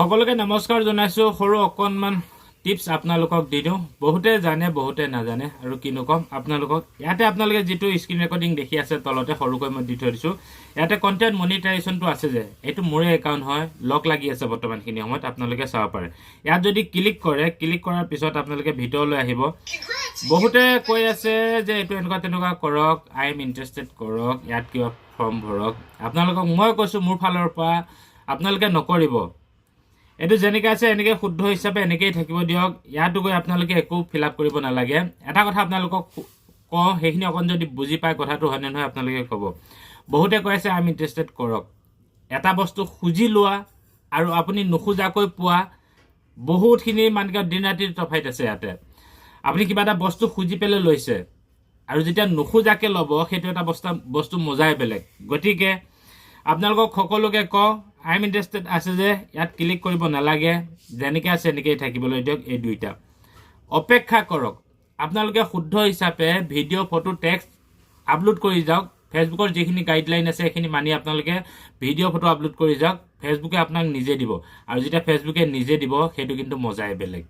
সকলোকে নমস্কাৰ জনাইছো সৰু অকনমান টিপস আপোনালোকক দি দিওঁ বহুতে জানে বহুতে নাজানে আৰু কিনো কম আপোনালোকক ইয়াতে আপোনালোকে যেটো স্ক্ৰিন ৰেকৰ্ডিং দেখি আছে তলতে সৰুকৈ মই দি থৈ দিছো ইয়াতে কন্টেন্ট মনিটাইজেশনটো আছে যে এটো মোৰে একাউন্ট হয় লক লাগি আছে বৰ্তমানখিনি সময়ত আপোনালোকে চাব পাৰে ইয়াত যদি ক্লিক কৰাৰ পিছত আপোনালোকে ভিডিও লৈ আহিব বহুতে কৈ আছে যে এটো এনেকুৱা তেনেকুৱা কৰক আই এম ইন্টাৰেষ্টেড কৰক ইয়াত কিবা ফৰ্ম ভৰক আপোনালোকক মই কৈছো মোৰ ফালৰ পৰা আপোনালোকে নকৰিব এটো জেনেকে আছে এনেকে শুদ্ধ হিচাপে এনেকেই থাকিব দিয়ক ইয়াতো গৈ আপোনালোকে একো ফিল আপ কৰিব নালাগে এটা কথা আপোনালোকক ক হেখিনি অকন যদি বুজি পায় কথাটো হনে নহয় আপোনালোকে কব বহুতে কৈ আছে আই এম ইন্টাৰেষ্টেড কৰক এটা বস্তু খুজি লোৱা আৰু আপুনি নুখুজাকৈ পোৱা বহুতখিনি মানকে দিন ৰাতিৰ তফাইত আছে ইয়াতে আপুনি কিবা এটা বস্তু খুজি পেলে লৈছে আৰু যেতিয়া নুখুজাকে লব সেইটো এটা বস্তু মজাই বেলেগ গতিকে আপোনালোকক সকলোকে ক আই এম ইন্টাৰেষ্টেড আছে যে ইয়াত ক্লিক কৰিব নালাগে জেনেকে আছে এনেকেই থাকিবলৈ দিয়ক এই দুইটা অপেক্ষা কৰক আপোনালোকে শুদ্ধ হিচাপে ভিডিও ফটো টেক্সট আপলোড কৰি যাওক ফেসবুকৰ যিখিনি গাইডলাইন আছে এখিনি মানি আপোনালোকে ভিডিও ফটো আপলোড কৰি যাওক ফেসবুকে আপোনাক নিজে দিব আৰু যেতিয়া ফেসবুকে নিজে দিব সেইটো কিন্তু মজাই বেলেগ